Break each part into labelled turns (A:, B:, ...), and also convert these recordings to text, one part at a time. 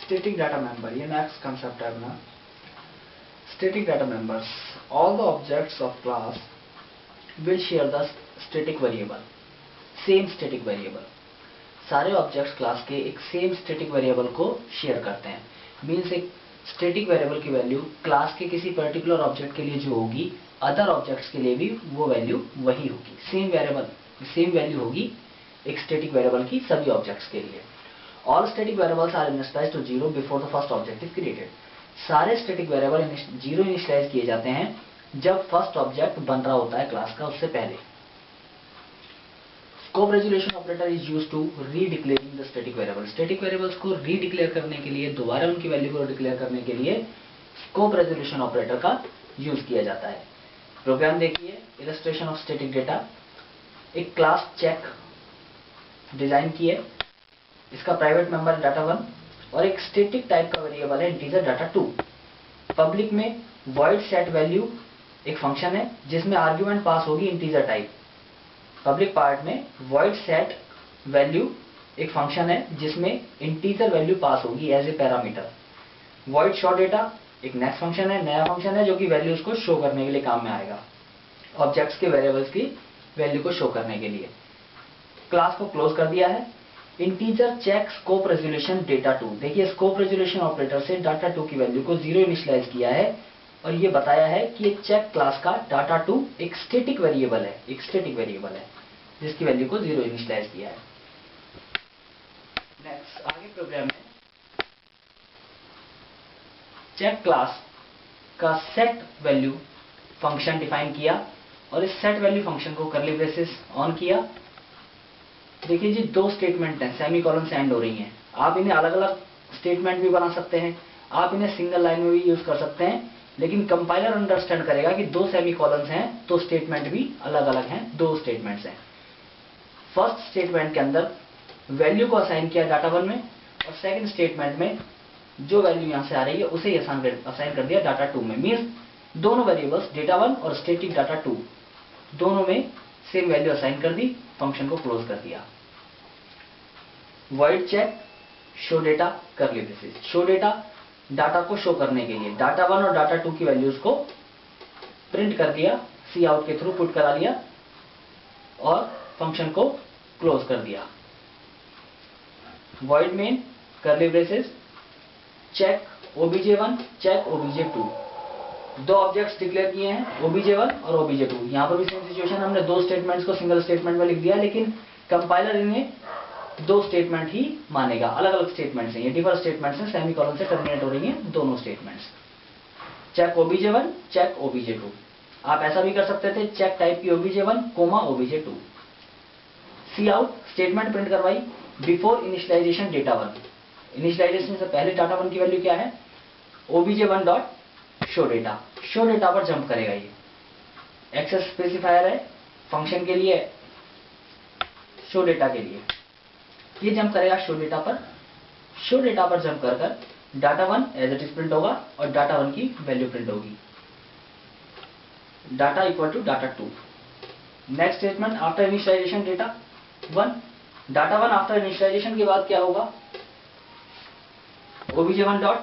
A: Static data member, ये next concept है अपना. Static data members. All the objects of class will share the static variable. Same static variable. सारे objects class के एक same static variable को share करते हैं. मीन्स एक स्टैटिक वेरिएबल की वैल्यू क्लास के किसी पर्टिकुलर ऑब्जेक्ट के लिए जो होगी, अदर ऑब्जेक्ट्स के लिए भी वो वैल्यू वही होगी. सेम वैल्यू होगी एक स्टैटिक वेरिएबल की सभी ऑब्जेक्ट्स के लिए. All static variables are initialized to 0 before the first object is created. सारे स्टैटिक वेरिएबल 0 इनिशियलाइज किए जाते हैं जब फर्स्ट ऑब्जेक्ट बन रहा होता है क्लास का, उससे पहले. Scope resolution operator is used to redeclaring the static variable. Static variables को रीडिक्लेयर करने के लिए, दोबारा उनकी वैल्यू को डिक्लेयर करने के लिए स्कोप रेजोल्यूशन ऑपरेटर का यूज किया जाता है. प्रोग्राम देखिए, इलस्ट्रेशन ऑफ स्टैटिक डेटा. एक क्लास चेक डिजाइन की है. इसका प्राइवेट मेंबर डाटा 1 और एक स्टैटिक टाइप का वेरिएबल है इंटीजर डाटा 2. पब्लिक में वॉइड सेट वैल्यू एक फंक्शन है जिसमें आर्ग्यूमेंट पास होगी इंटीजर टाइप. पब्लिक पार्ट में वॉइड सेट वैल्यू एक फंक्शन है जिसमें इंटीजर वैल्यू पास होगी as a parameter. Void show data एक नेक्स्ट फंक्शन है, नया फंक्शन है जो कि वैल्यूज को शो करने के लिए काम में आएगा, ऑब्जेक्ट्स के वेरिएबल्स की वैल्यू को शो करने के लिए. क्लास को क्लोज कर दिया है. Integer check scope resolution data 2. देखिए, स्कोप रेजोल्यूशन ऑपरेटर से डाटा 2 की वैल्यू को 0 इनिशियलाइज किया है और ये बताया है कि ये चेक क्लास का डाटा 2 एक स्टैटिक वेरिएबल है, जिसकी वैल्यू को 0 इनिशियलाइज किया है. नेक्स्ट आगे प्रोग्राम में चेक क्लास का सेट वैल्यू फंक्शन डिफाइन किया और इस सेट वैल्यू फंक्शन को कर्ली ब्रेसेस ऑन किया. देखिए जी, दो स्टेटमेंट हैं, सेमीकोलन से एंड हो रही हैं. आप इन्हें अलग अलग स्टेटमेंट भी बना सकते हैं, आप इन्हें सिंगल लाइन में भी यूज कर सकते हैं, लेकिन कंपाइलर अंडरस्टैंड करेगा कि दो सेमीकोलन्स हैं तो स्टेटमेंट भी अलग अलग हैं, दो स्टेटमेंट्स हैं. फर्स्ट स्टेटमेंट के अंदर वैल्यू को असाइन किया डाटा 1 में और सेकंड स्टेटमेंट में जो वैल्यू यहां से आ रही है उसे ही असाइन कर दिया डाटा 2 में. मीन्स दोनों वेरिएबल्स डेटा 1 और स्टैटिक डाटा 2 दोनों में सेम वैल्यू असाइन कर दी, फंक्शन को क्लोज कर दिया. Void check show data curly braces. Show data data को शो करने के लिए डाटा 1 और डाटा 2 की वैल्यूज को प्रिंट कर दिया, सी आउट के थ्रू पुट करा लिया और फंक्शन को क्लोज कर दिया. Void main curly braces check obj1 check obj2. दो ऑब्जेक्ट्स डिक्लेयर किए हैं, obj1 और obj2. यहां पर भी सेम सिचुएशन, हमने दो स्टेटमेंट्स को सिंगल स्टेटमेंट में लिख दिया, लेकिन कंपाइलर इन्हें दो स्टेटमेंट ही मानेगा. अलग अलग स्टेटमेंट्स हैं, ये डिफर स्टेटमेंट्स हैं, सेमीकोलन से टर्मिनेट हो रही हैं दोनों statements. Check obj1 check obj2. आप ऐसा भी कर सकते थे, चेक टाइप की obj1 कोमा obj2. सी आउट स्टेटमेंट प्रिंट करवाई बिफोर इनिशियलाइजेशन डेटा 1. इनिशियलाइजेशन से पहले डाटा 1 की वैल्यू क्या है, obj1 dot show data. Show data पर जंप करेगा. ये एक्सेस स्पेसिफायर है फंक्शन के लिए, शो डेटा के लिए. ये जंप करेगा शो डेटा पर. शो डेटा पर जंप कर कर data 1 as it is print होगा और डाटा 1 की वैल्यू प्रिंट होगी. Data equal to data 2. Next statement after initialization data 1. Data 1 after initialization के बाद क्या होगा, obj1 डॉट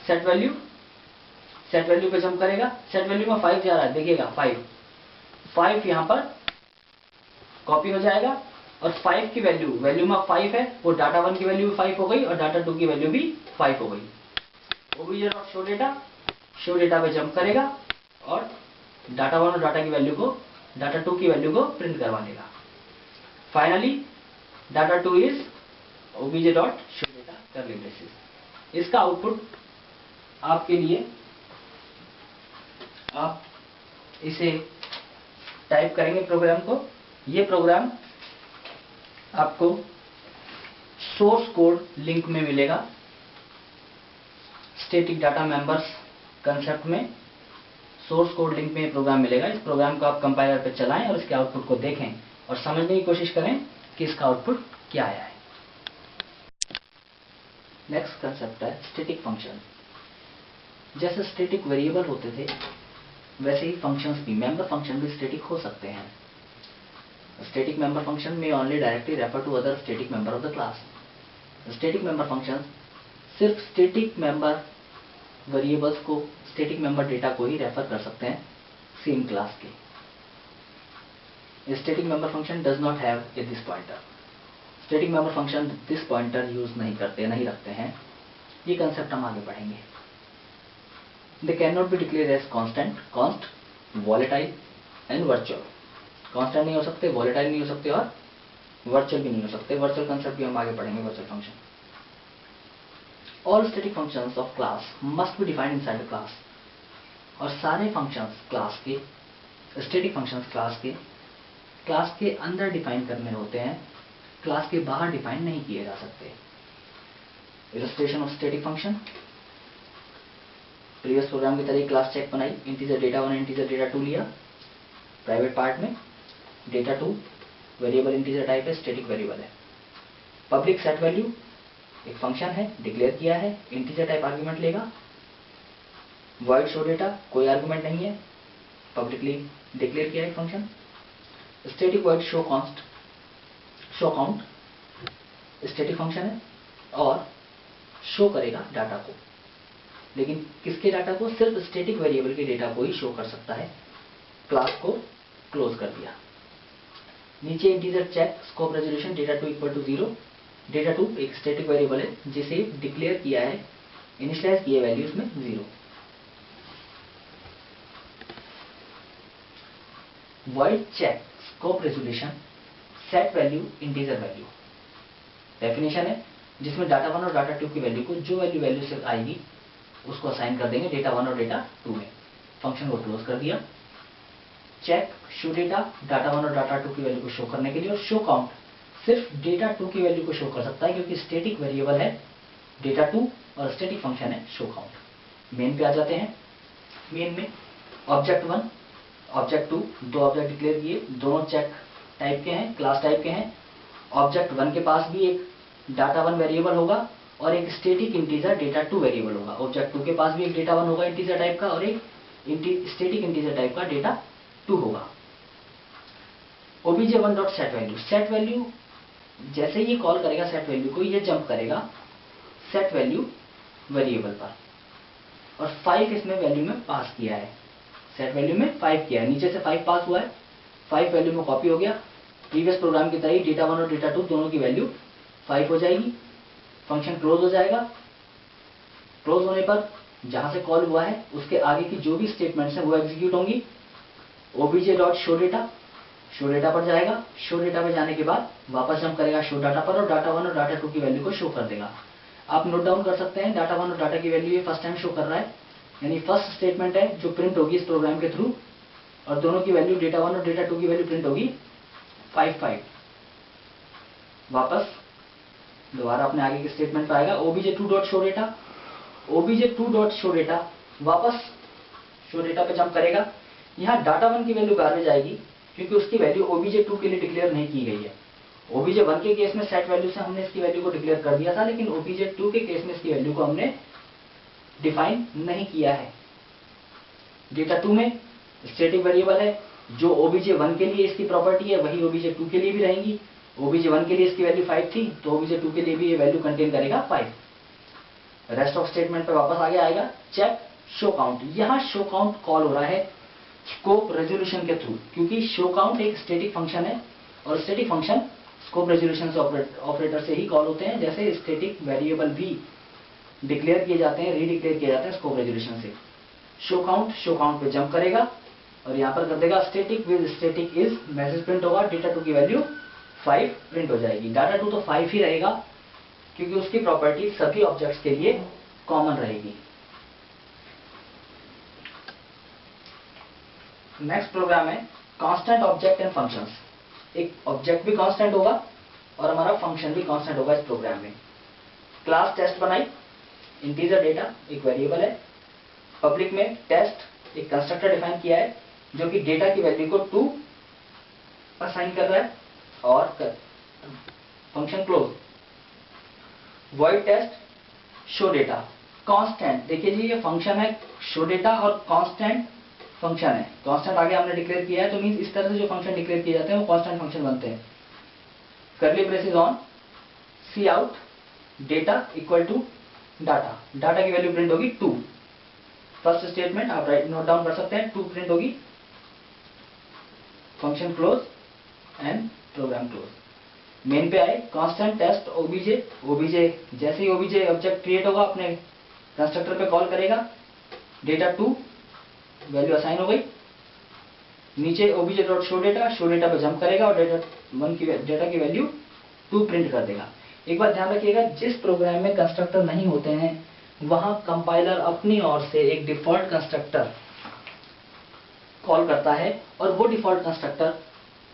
A: सेट वैल्यू पे जंप करेगा. सेट वैल्यू में 5 जा रहा है, देखिएगा 5 यहां पर कॉपी हो जाएगा और 5 की वैल्यू में 5 है, वो डाटा 1 की वैल्यू भी 5 हो गई और डाटा 2 की वैल्यू भी 5 हो गई. obj डॉट शो डेटा पे जंप करेगा और डाटा 1 और डाटा 2 की वैल्यू को प्रिंट करवा देगा. Finally data 2 is obj dot show data curly braces. इसका आउटपुट आपके लिए, आप इसे टाइप करेंगे प्रोग्राम को. ये प्रोग्राम आपको सोर्स कोड लिंक में मिलेगा. स्टैटिक डाटा मेंबर्स कंसेप्ट में सोर्स कोड लिंक में ये प्रोग्राम मिलेगा. इस प्रोग्राम को आप कंपाइलर पर चलाएं और इसके आउटपुट को देखें और समझने की कोशिश करें कि इसका आउटपुट क्या आया है. नेक्स्ट कंसेप्ट है स्टैटिक फंक्शन. जैसे स्टैटिक वेरिएबल होते थे वैसे ही फंक्शंस भी, मेंबर फंक्शन भी स्टैटिक हो सकते हैं. स्टैटिक मेंबर फंक्शन में only directly refer to other static member of the class. Static member function सिर्फ स्टैटिक मेंबर वेरिएबल्स को, स्टैटिक मेंबर डेटा को ही रेफर कर सकते हैं सेम क्लास के। Static member function does not have a this pointer. Static member function this pointer use नहीं करते, नहीं रखते हैं। ये कंसेप्ट हम आगे पढ़ेंगे। They can not be declare as constant, const, volatile and virtual. Constant नहीं हो सकते, वॉलेटाइल नहीं हो सकते और वर्चुअल भी नहीं हो सकते। वर्चुअल कंसेप्ट भी हम आगे पढ़ेंगे, virtual function. All static functions of class must be defined inside the class. और सारे फंक्शंस क्लास के, स्टैटिक फंक्शंस क्लास के अंदर डिफाइन करने होते हैं, क्लास के बाहर डिफाइन नहीं किए जा सकते। Illustration of static function, previous programme की तरह क्लास चेक बनाई, इंटीजर डेटा 1 इंटीजर डेटा 2 लिया। प्राइवेट पार्ट में डेटा 2 वेरिएबल इंटीजर टाइप है, स्टैटिक वेरिएबल है। पब्लिक सेट वैल्यू एक फंक्शन है, डिक्लेयर किया है, इंटीजर टाइप आर्गुमेंट लेगा। वॉइड शो डेटा कोई आर्गुमेंट नहीं है, पब्लिकली डिक्लेयर किया है function. Static void show count static function है और शो करेगा डाटा को, लेकिन किसके डाटा को? सिर्फ स्टैटिक वेरिएबल के डेटा को ही शो कर सकता है। क्लास को क्लोज कर दिया। नीचे integer check scope resolution data 2 equal to 0। Data 2 एक स्टैटिक वेरिएबल है जिसे डिक्लेयर किया है, इनिशियलाइज किए वैल्यूज में 0। Void check scope resolution set value integer value definition है, जिसमें डाटा 1 और डाटा 2 की वैल्यू को जो वैल्यू से आएगी उसको असाइन कर देंगे डेटा 1 और डेटा 2 में। फंक्शन को क्लोज कर दिया। चेक शो डेटा डाटा 1 और डाटा 2 की वैल्यू को शो करने के लिए, और शो काउंट सिर्फ डेटा 2 की वैल्यू को शो कर सकता है क्योंकि स्टैटिक वेरिएबल है डेटा 2 और स्टैटिक फंक्शन है शो काउंट। मेन पे आ जाते हैं। मेन में ऑब्जेक्ट 1 ऑब्जेक्ट 2 दो ऑब्जेक्ट डिक्लेयर किए, दोनों चेक टाइप के हैं, क्लास टाइप के हैं। ऑब्जेक्ट 1 के पास भी एक डाटा 1 वेरिएबल होगा और एक स्टैटिक इंटीजर डेटा 2 वेरिएबल होगा। ऑब्जेक्ट 2 के पास भी एक डेटा 1 होगा इंटीजर टाइप का और एक स्टैटिक इंटीजर टाइप का डेटा 2 होगा। obj1 डॉट सेट वैल्यू जैसे ही ये कॉल करेगा सेट वैल्यू को, ये जंप करेगा सेट वैल्यू वेरिएबल पर, और 5 इसमें वैल्यू में पास किया है। सेट वैल्यू में 5 किया है, नीचे से 5 पास हुआ है, 5 वैल्यू में कॉपी हो गया। प्रीवियस प्रोग्राम की तरह ही डेटा 1 और डेटा 2 दोनों की वैल्यू 5 हो जाएगी। फंक्शन क्लोज हो जाएगा। क्लोज होने पर जहां से कॉल हुआ है उसके आगे की जो भी स्टेटमेंट्स हैं वो एग्जीक्यूट होंगी। obj डॉट शो डेटा पर जाएगा। शो डेटा पर जाने के बाद वापस जंप करेगा शो डाटा पर और डाटा 1 और डाटा 2 की वैल्यू को शो कर देगा। आप नोट डाउन कर सकते हैं, डाटा 1 और डाटा की वैल्यू ये फर्स्ट टाइम शो कर रहा है, यानी फर्स्ट स्टेटमेंट है जो प्रिंट होगी इस प्रोग्राम के थ्रू, और दोनों की वैल्यू डेटा 1 और डेटा 2 की वैल्यू प्रिंट होगी 5 वापस दोबारा अपने आगे के स्टेटमेंट पर आएगा। obj2 dot show data obj2 dot show data वापस शो डेटा पे जंप करेगा। यहाँ डाटा 1 की वैल्यू गार्बेज आएगी क्योंकि उसकी वैल्यू obj2 के लिए डिक्लेयर नहीं की गई है। obj1 के केस में सेट वैल्यू से हमने इसकी वैल्यू को डिक्लेयर कर दिया था, लेकिन obj2 के केस में इसकी वैल्यू को हमने डिफाइन नहीं किया है। डेटा 2 में स्टैटिक वेरिएबल है, जो obj1 के लिए इसकी प्रॉपर्टी है वही obj2 के लिए भी रहेंगी। obj1 के लिए इसकी वैल्यू 5 थी तो obj2 के लिए भी ये वैल्यू कंटेन करेगा 5। रेस्ट ऑफ स्टेटमेंट पे वापस आगे आएगा चेक शो काउंट। यहाँ शो काउंट कॉल हो रहा है स्कोप रेजोल्यूशन के थ्रू, क्योंकि शो काउंट एक स्टैटिक फंक्शन है और स्टैटिक फंक्शन स्कोप रेजोल्यूशन से ऑपरेटर से ही कॉल होते हैं, जैसे स्टैटिक वेरिएबल भी डिक्लेयर किए जाते हैं, रीडिक्लेयर किए जाते हैं स्कोप रेजोल्यूशन से। शो काउंट पे जंप करेगा और यहाँ पर कर देगा static with static is, message print होगा, डेटा 2 की वैल्यू 5 प्रिंट हो जाएगी। डाटा 2 तो 5 ही रहेगा क्योंकि उसकी प्रॉपर्टी सभी ऑब्जेक्ट्स के लिए कॉमन रहेगी। नेक्स्ट प्रोग्राम है कांस्टेंट ऑब्जेक्ट एंड फंक्शंस। एक ऑब्जेक्ट भी कांस्टेंट होगा और हमारा फंक्शन भी कांस्टेंट होगा इस प्रोग्राम में। क्लास टेस्ट बनाई, इंटीजर डेटा एक वेरिएबल है। पब्लिक में टेस्ट एक कंस्ट्रक्टर डिफाइन किया है जो कि डेटा की वैल्यू को 2 असाइन कर रहा है, और function close. Void test show data constant, देखिए जी ये फंक्शन है शो डेटा और कांस्टेंट फंक्शन है। कांस्टेंट आगे हमने डिक्लेयर किया है, तो मींस इस तरह से जो फंक्शन डिक्लेयर किए जाते हैं वो कांस्टेंट फंक्शन बनते हैं। Curly braces on cout data equal to data, data की वैल्यू प्रिंट होगी 2। फर्स्ट स्टेटमेंट आप राइट नोट डाउन कर सकते हैं, 2 प्रिंट होगी, function close and program close. Main पे आए, कांस्टेंट टेस्ट ओबीजे, ओबीजे जैसे ही ओबीजे ऑब्जेक्ट क्रिएट होगा अपने कंस्ट्रक्टर पे कॉल करेगा, डेटा 2 वैल्यू असाइन हो गई। नीचे OBJ dot show data, show data पे जंप करेगा और डेटा की वैल्यू 2 प्रिंट कर देगा। एक बात ध्यान रखिएगा, जिस प्रोग्राम में कंस्ट्रक्टर नहीं होते हैं वहां कंपाइलर अपनी ओर से एक डिफॉल्ट कंस्ट्रक्टर कॉल करता है और वो डिफॉल्ट कंस्ट्रक्टर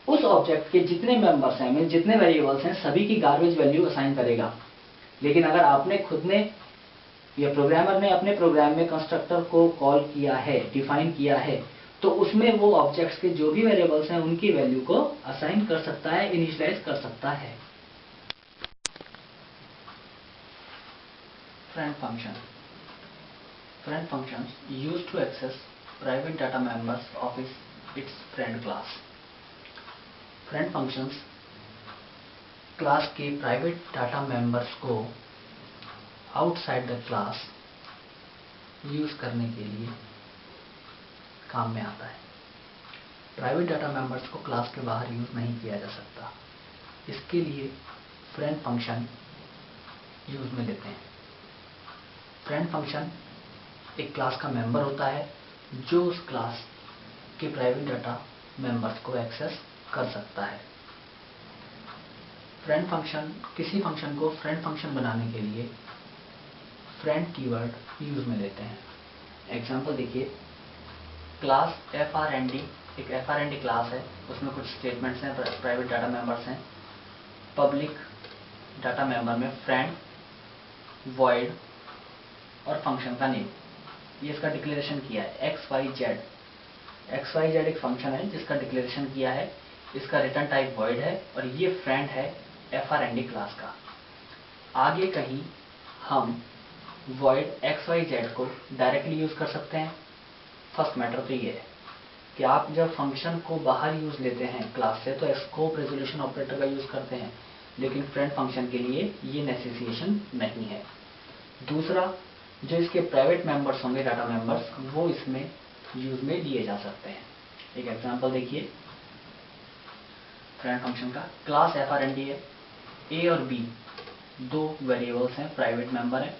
A: उस ऑब्जेक्ट के जितने मेंबर्स हैं, जितने वेरिएबल्स हैं, सभी की गार्बेज वैल्यू असाइन करेगा। लेकिन अगर आपने खुद ने या प्रोग्रामर ने अपने प्रोग्राम में कंस्ट्रक्टर को कॉल किया है, डिफाइन किया है, तो उसमें वो ऑब्जेक्ट्स के जो भी वेरिएबल्स हैं उनकी वैल्यू को असाइन कर सकता है, इनिशियलाइज कर सकता है। Friend function. Friend functions used to access private data members of its friend class. Friend functions class के प्राइवेट डाटा मेंबर्स को आउटसाइड द क्लास यूज करने के लिए काम में आता है। प्राइवेट डाटा मेंबर्स को क्लास के बाहर यूज नहीं किया जा सकता, इसके लिए फ्रेंड फंक्शन यूज में लेते हैं। फ्रेंड फंक्शन एक क्लास का मेंबर होता है जो उस क्लास के प्राइवेट डाटा मेंबर्स को एक्सेस कर सकता है। फ्रेंड फंक्शन, किसी फंक्शन को फ्रेंड फंक्शन बनाने के लिए फ्रेंड कीवर्ड यूज में लेते हैं। एग्जांपल देखिए, क्लास FRND, एक FRND क्लास है, उसमें कुछ स्टेटमेंट्स हैं, प्राइवेट डाटा मेंबर्स हैं। पब्लिक डाटा मेंबर में फ्रेंड, वॉइड और फंक्शन का नेम, ये इसका डिक्लेरेशन किया है। XYZ एक फंक्शन है जिसका डिक्लेरेशन किया है, इसका रिटर्न टाइप वॉइड है और ये फ्रेंड है FRND क्लास का। आगे कहीं हम वॉइड XYZ को डायरेक्टली यूज कर सकते हैं। फर्स्ट मैटर तो ये है कि आप जब फंक्शन को बाहर यूज लेते हैं क्लास से तो स्कोप रेजोल्यूशन ऑपरेटर का यूज करते हैं, लेकिन फ्रेंड फंक्शन के लिए ये नेसेसिएशन नहीं है। दूसरा, जो इसके प्राइवेट मेंबर्स होंगे, डाटा मेंबर्स, वो इसमें यूज में लिए जा सकते हैं। एक एग्जांपल देखिए फ्रेंड फंक्शन का। क्लास FRND है, A और B दो वेरिएबल्स हैं, प्राइवेट मेंबर है,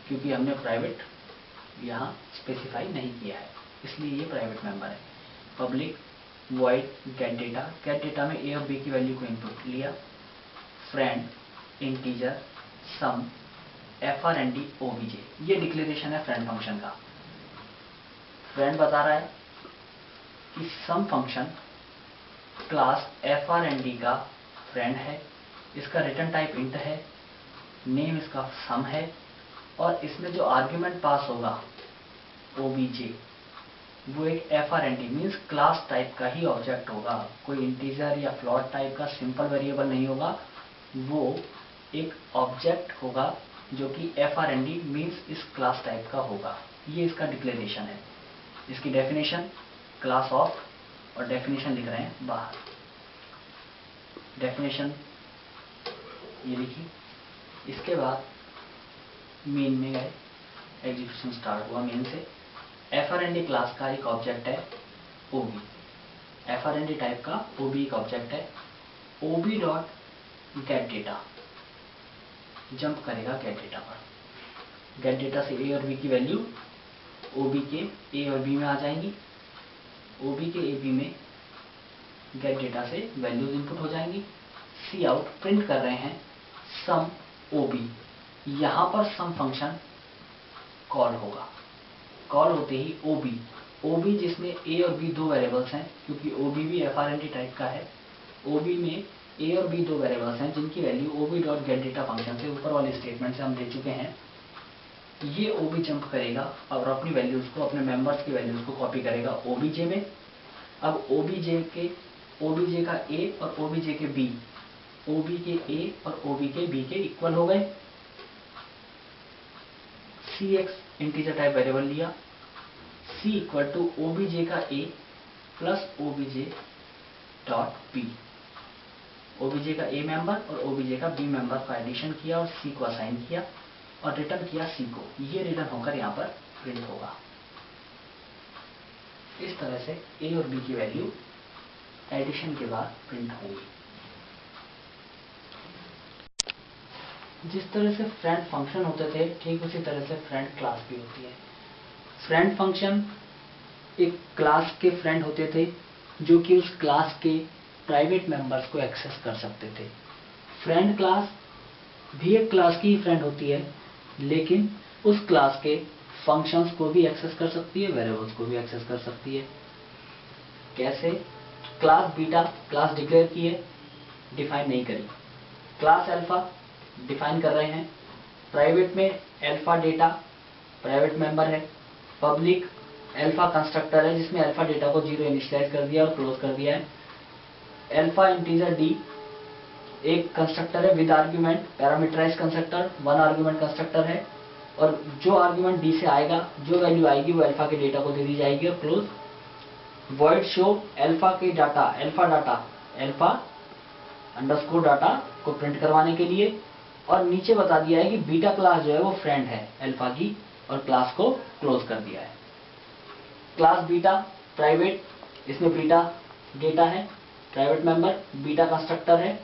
A: क्योंकि हमने प्राइवेट यहाँ स्पेसिफाई नहीं किया है इसलिए ये प्राइवेट मेंबर है। पब्लिक वॉइड गेट डेटा में A और B की वैल्यू को इनपुट लिया। फ्रेंड, इंटीजर, सम, FRND OBJ, ये डिक्लेरेशन है फ्रेंड फंक्शन का। फ्रेंड बता रहा है कि सम फंक्शन क्लास FRND का फ्रेंड है, इसका रिटर्न टाइप इंट है, नेम इसका सम है और इसमें जो आर्ग्यूमेंट पास होगा OBJ वो एक FRND मीन्स क्लास टाइप का ही ऑब्जेक्ट होगा, कोई इंटीजर या फ्लोट टाइप का सिंपल वेरिएबल नहीं होगा, वो एक ऑब्जेक्ट होगा जो कि FRND मीन्स इस क्लास टाइप का होगा। ये इसका डिक्लेरेशन है। इसकी डेफिनेशन क्लास ऑफ, और डेफिनेशन लिख रहे हैं बाहर। डेफिनेशन ये लिखी, इसके बाद मेन में गए, एग्जीक्यूशन स्टार्ट हुआ मेन से। FRND क्लास का एक ऑब्जेक्ट है OB, FRND टाइप का OB एक ऑब्जेक्ट है। OB dot gate data jump करेगा गेट डेटा पर। गेट डेटा से A और B की वैल्यू OB के A और B में आ जाएंगी। OB के AB में गेट डेटा से वैल्यूज इनपुट हो जाएंगी। सी आउट प्रिंट कर रहे हैं सम OB। यहां पर सम फंक्शन कॉल होगा। कॉल होते ही OB जिसमें A और B दो वेरिएबल्स हैं, क्योंकि OB भी FRND टाइप का है। OB में A और B दो वेरिएबल्स हैं जिनकी value OB dot gate data function से ऊपर वाले स्टेटमेंट से हम दे चुके हैं। ये OB जंप करेगा और अपनी वैल्यूज को, अपने मेंबर्स की वैल्यूज को कॉपी करेगा OBJ में। अब OBJ का A और OBJ के B, OB के A और OB के B के इक्वल हो गए। CX इंटीजर टाइप वेरिएबल लिया, C इक्वल टू OBJ का A plus OBJ dot B। OBJ का A मेंबर और OBJ का B मेंबर का एडिशन किया और C को असाइन किया। और रिटर्न किया सी को, ये रिटर्न होकर यहाँ पर प्रिंट होगा। इस तरह से ए और बी की वैल्यू एडिशन के बाद प्रिंट होगी। जिस तरह से फ्रेंड फंक्शन होते थे, ठीक उसी तरह से फ्रेंड क्लास भी होती है। फ्रेंड फंक्शन एक क्लास के फ्रेंड होते थे जो कि उस क्लास के प्राइवेट मेंबर्स को एक्सेस कर सकते थे। फ्रेंड क्लास भी एक क्लास की ही फ्रेंड होती है, लेकिन उस क्लास के फंक्शंस को भी एक्सेस कर सकती है, वेरिएबल्स को भी एक्सेस कर सकती है। कैसे? क्लास बीटा क्लास डिक्लेयर की है, डिफाइन नहीं करी। क्लास अल्फा डिफाइन कर रहे हैं। प्राइवेट में अल्फा डेटा प्राइवेट मेंबर है। पब्लिक अल्फा कंस्ट्रक्टर है जिसमें अल्फा डेटा को 0 इनिशियलाइज कर दिया और क्लोज कर दिया है। अल्फा इंटीजर डी एक कंस्ट्रक्टर है with argument, parameterize constructor, 1 argument constructor है, और जो आर्ग्यूमेंट डी से आएगा, जो वैल्यू आएगी वो अल्फा के डेटा को दे दी जाएगी और क्लोज। वॉइड शो अल्फा के डाटा, अल्फा अंडरस्कोर डाटा को प्रिंट करवाने के लिए, और नीचे बता दिया है कि बीटा क्लास जो है वो फ्रेंड है अल्फा की, और क्लास को क्लोज कर दिया है। क्लास बीटा प्राइवेट, इसमें बीटा डेटा है, प्राइवेट मेंबर, बीटा कंस्ट्रक्टर है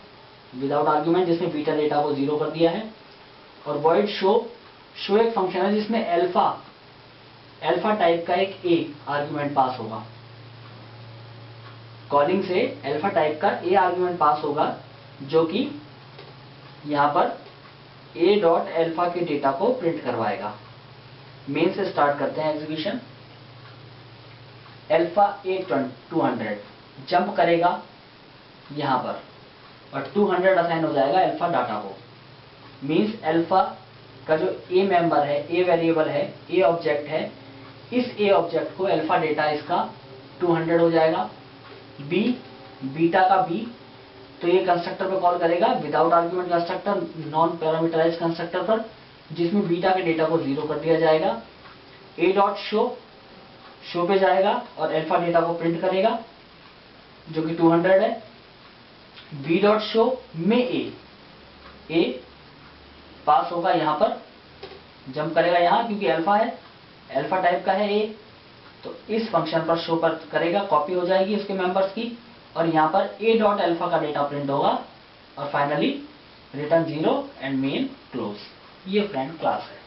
A: विदाउट आर्ग्यूमेंट जिसमें बीटा डेटा को 0 कर दिया है। और वॉइड शो एक फंक्शन है जिसमें अल्फा टाइप का एक ए आर्ग्यूमेंट पास होगा। कॉलिंग से अल्फा टाइप का ए आर्ग्यूमेंट पास होगा जो कि यहां पर ए डॉट अल्फा के डेटा को प्रिंट करवाएगा। मेन से स्टार्ट करते हैं एग्जीक्यूशन। अल्फा ए 200 जंप करेगा यहां पर और 200 असाइन हो जाएगा अल्फा डाटा को। मींस अल्फा का जो ए मेंबर है, ए वेरिएबल है, ए ऑब्जेक्ट है, इस ए ऑब्जेक्ट को अल्फा डेटा इसका 200 हो जाएगा। बी बीटा का बी, तो ये कंस्ट्रक्टर पे कॉल करेगा without argument constructor, non parameterize constructor पर, जिसमें बीटा के डेटा को 0 कर दिया जाएगा। ए डॉट शो पे जाएगा और अल्फा डेटा को प्रिंट करेगा जो कि 200 है। बी डॉट शो में ए पास होगा, यहां पर जंप करेगा यहां क्योंकि अल्फा है, अल्फा टाइप का है ए, तो इस फंक्शन पर शो पर करेगा, कॉपी हो जाएगी उसके मेंबर्स की, और यहां पर ए डॉट अल्फा का डेटा प्रिंट होगा और finally return 0 and main close. ये फ्रेंड क्लास है।